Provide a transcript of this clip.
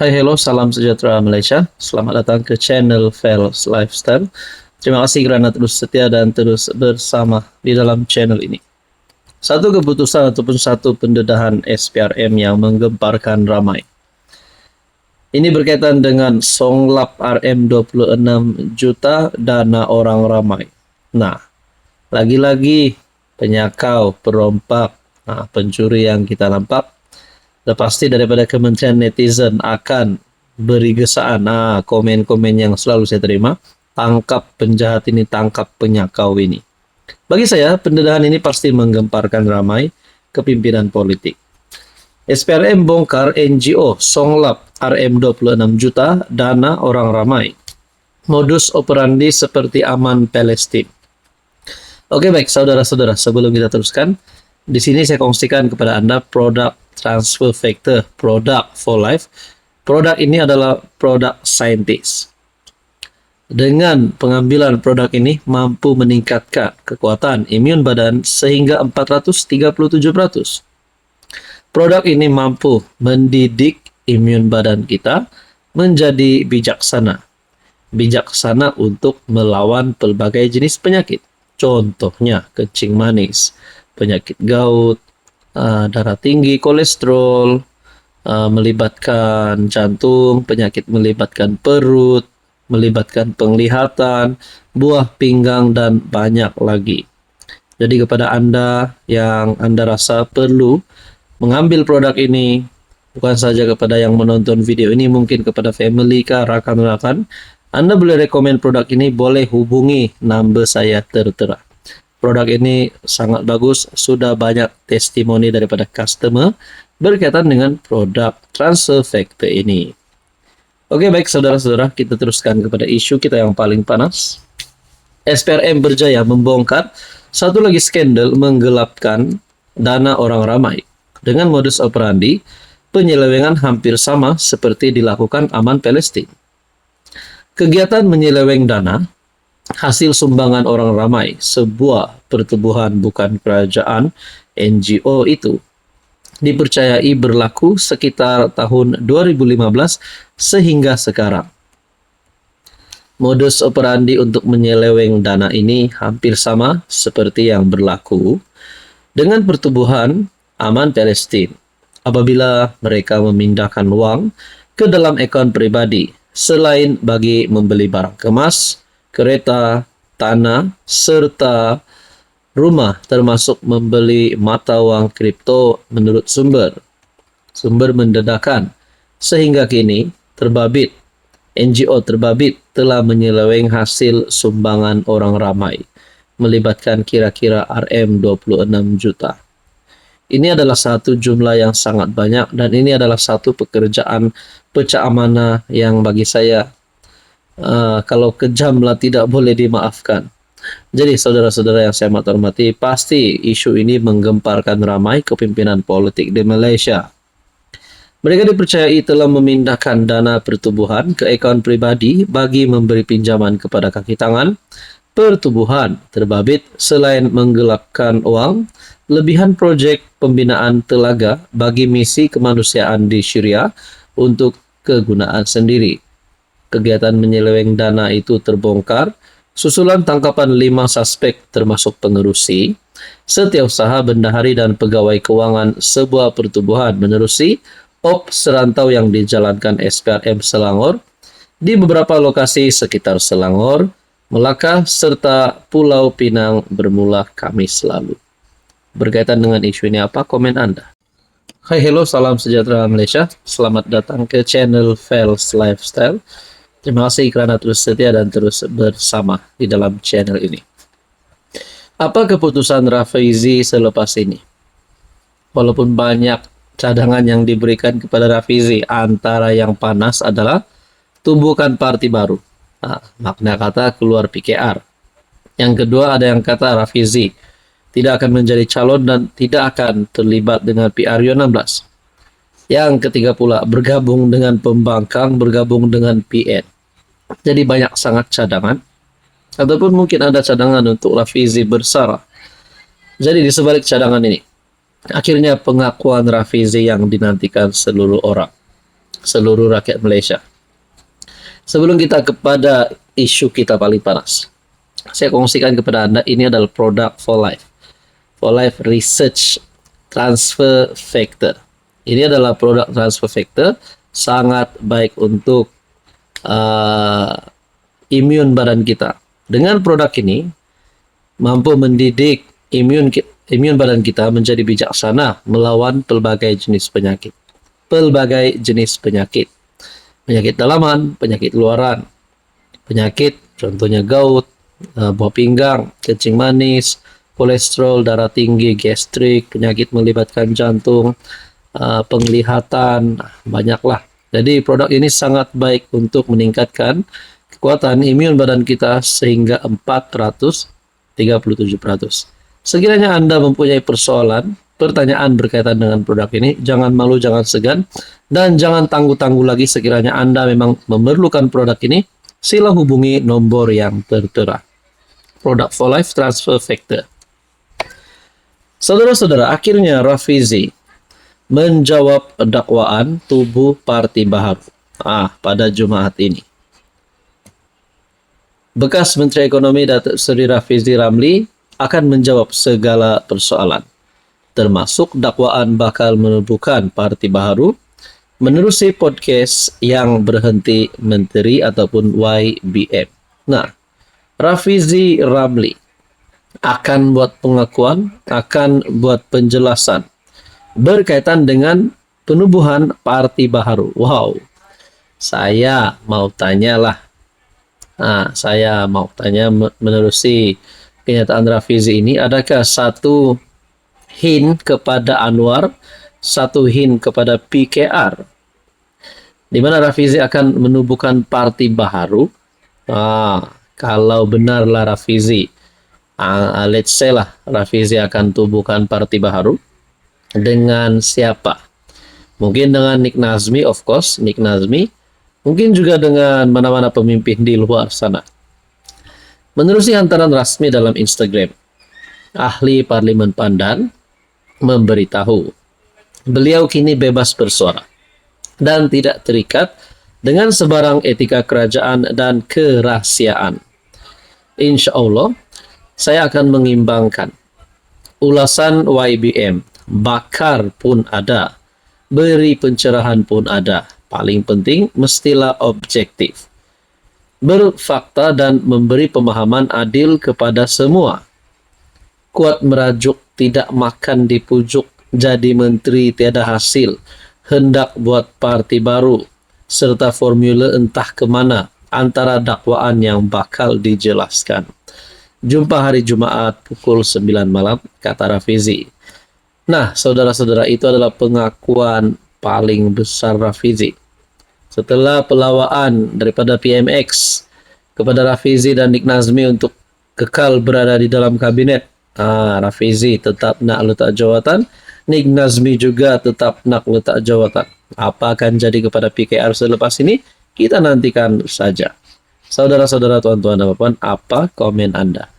Hai, hello, salam sejahtera Malaysia. Selamat datang ke channel Fels Lifestyle. Terima kasih kerana terus setia dan terus bersama di dalam channel ini. Satu keputusan ataupun satu pendedahan SPRM yang menggemparkan ramai. Ini berkaitan dengan Songlap RM26 juta dana orang ramai. Nah, lagi-lagi penyakau, perompak, pencuri yang kita nampak. Dan pasti daripada kementerian netizen akan beri gesaan komen-komen yang selalu saya terima. Tangkap penjahat ini, tangkap penyakau ini. Bagi saya, pendedahan ini pasti menggemparkan ramai kepimpinan politik. SPRM bongkar NGO Songlap RM26 juta dana orang ramai. Modus operandi seperti aman Palestin. Oke, baik saudara-saudara, sebelum kita teruskan, di sini saya kongsikan kepada Anda produk transfer factor, product for life. Produk ini adalah produk saintis. Dengan pengambilan produk ini mampu meningkatkan kekuatan imun badan sehingga 437%. Produk ini mampu mendidik imun badan kita menjadi bijaksana. Bijaksana untuk melawan pelbagai jenis penyakit. Contohnya kencing manis, penyakit gout, darah tinggi, kolesterol, melibatkan jantung, penyakit melibatkan perut, melibatkan penglihatan, buah pinggang, dan banyak lagi. Jadi kepada Anda yang Anda rasa perlu mengambil produk ini, bukan saja kepada yang menonton video ini, mungkin kepada family kah, rakan-rakan, Anda boleh rekomen produk ini, boleh hubungi number saya tertera. Produk ini sangat bagus, sudah banyak testimoni daripada customer berkaitan dengan produk transfer factor ini. Oke, baik saudara-saudara, kita teruskan kepada isu kita yang paling panas. SPRM berjaya membongkar satu lagi skandal menggelapkan dana orang ramai dengan modus operandi penyelewengan hampir sama seperti dilakukan Aman Palestin. Kegiatan menyeleweng dana hasil sumbangan orang ramai, sebuah pertubuhan bukan kerajaan NGO itu, dipercayai berlaku sekitar tahun 2015 sehingga sekarang. Modus operandi untuk menyeleweng dana ini hampir sama seperti yang berlaku dengan pertubuhan Aman Palestin apabila mereka memindahkan wang ke dalam akaun pribadi selain bagi membeli barang kemas, kereta, tanah, serta rumah, termasuk membeli mata wang kripto menurut sumber mendedakan. Sehingga kini terbabit, NGO terbabit telah menyeleweng hasil sumbangan orang ramai, melibatkan kira-kira RM26 juta. Ini adalah satu jumlah yang sangat banyak dan ini adalah satu pekerjaan pecah amanah yang bagi saya kalau kejamlah tidak boleh dimaafkan. Jadi saudara-saudara yang saya amat hormati, pasti isu ini menggemparkan ramai kepimpinan politik di Malaysia. Mereka dipercayai telah memindahkan dana pertubuhan ke akaun pribadi bagi memberi pinjaman kepada kaki tangan. Pertubuhan terbabit selain menggelapkan uang, lebihan projek pembinaan telaga bagi misi kemanusiaan di Syria untuk kegunaan sendiri. Kegiatan menyeleweng dana itu terbongkar susulan tangkapan 5 suspek termasuk pengerusi, setiausaha, bendahari, dan pegawai keuangan sebuah pertubuhan menerusi ops serantau yang dijalankan SPRM Selangor di beberapa lokasi sekitar Selangor, Melaka, serta Pulau Pinang bermula Kamis lalu. Berkaitan dengan isu ini, apa komen Anda? Hai, hello, salam sejahtera Malaysia. Selamat datang ke channel Fels Lifestyle. Terima kasih kerana terus setia dan terus bersama di dalam channel ini. Apa keputusan Rafizi selepas ini? Walaupun banyak cadangan yang diberikan kepada Rafizi, antara yang panas adalah tumbuhkan parti baru. Makna kata keluar PKR. Yang kedua ada yang kata Rafizi tidak akan menjadi calon dan tidak akan terlibat dengan PRU16. Yang ketiga pula bergabung dengan pembangkang, bergabung dengan PN. Jadi banyak sangat cadangan. Ataupun mungkin ada cadangan untuk Rafizi bersara. Jadi di sebalik cadangan ini, akhirnya pengakuan Rafizi yang dinantikan seluruh orang. seluruh rakyat Malaysia. Sebelum kita kepada isu kita paling panas, saya kongsikan kepada Anda ini adalah produk For Life Research Transfer Factor. Ini adalah produk transfer factor, sangat baik untuk imun badan kita. Dengan produk ini mampu mendidik imun badan kita menjadi bijaksana melawan pelbagai jenis penyakit. Penyakit dalaman, penyakit luaran, penyakit contohnya gout, buah pinggang, kencing manis, kolesterol, darah tinggi, gastrik, penyakit melibatkan jantung, penglihatan, banyaklah. Jadi produk ini sangat baik untuk meningkatkan kekuatan imun badan kita sehingga 437%. Sekiranya Anda mempunyai pertanyaan berkaitan dengan produk ini, jangan malu, jangan segan, dan jangan tangguh-tangguh lagi. Sekiranya Anda memang memerlukan produk ini, sila hubungi nomor yang tertera. Produk For Life Transfer Factor. Saudara-saudara, akhirnya Rafizi menjawab dakwaan tubuh Parti Baharu pada Jumaat ini. Bekas Menteri Ekonomi Datuk Seri Rafizi Ramli akan menjawab segala persoalan, termasuk dakwaan bakal menubuhkan Parti Baharu menerusi podcast yang berhenti menteri ataupun YBM. Nah, Rafizi Ramli akan buat pengakuan, akan buat penjelasan berkaitan dengan penubuhan Parti Baharu. Wow, saya mau tanyalah. Saya mau tanya menerusi kenyataan Rafizi ini, adakah satu hint kepada Anwar, satu hint kepada PKR, di mana Rafizi akan menubuhkan Parti Baharu? Kalau benarlah Rafizi, let's say lah, Rafizi akan tubuhkan Parti Baharu. Dengan siapa? Mungkin dengan Nik Nazmi, of course, Nik Nazmi. Mungkin juga dengan mana-mana pemimpin di luar sana. Menerusi hantaran rasmi dalam Instagram, ahli Parlimen Pandan memberitahu beliau kini bebas bersuara dan tidak terikat dengan sebarang etika kerajaan dan kerahasiaan. Insya Allah, saya akan mengimbangkan ulasan YBM. Bakar pun ada, beri pencerahan pun ada. Paling penting, mestilah objektif, berfakta dan memberi pemahaman adil kepada semua. Kuat merajuk, tidak makan di pujuk, jadi menteri tiada hasil, hendak buat parti baru, serta formula entah kemana, antara dakwaan yang bakal dijelaskan. Jumpa hari Jumaat pukul 9 malam, kata Rafizi. Nah, saudara-saudara, itu adalah pengakuan paling besar Rafizi. Setelah pelawaan daripada PMX kepada Rafizi dan Nik Nazmi untuk kekal berada di dalam kabinet, Rafizi tetap nak letak jawatan, Nik Nazmi juga tetap nak letak jawatan. Apa akan jadi kepada PKR selepas ini? Kita nantikan saja. Saudara-saudara, tuan-tuan dan puan, apa komen Anda?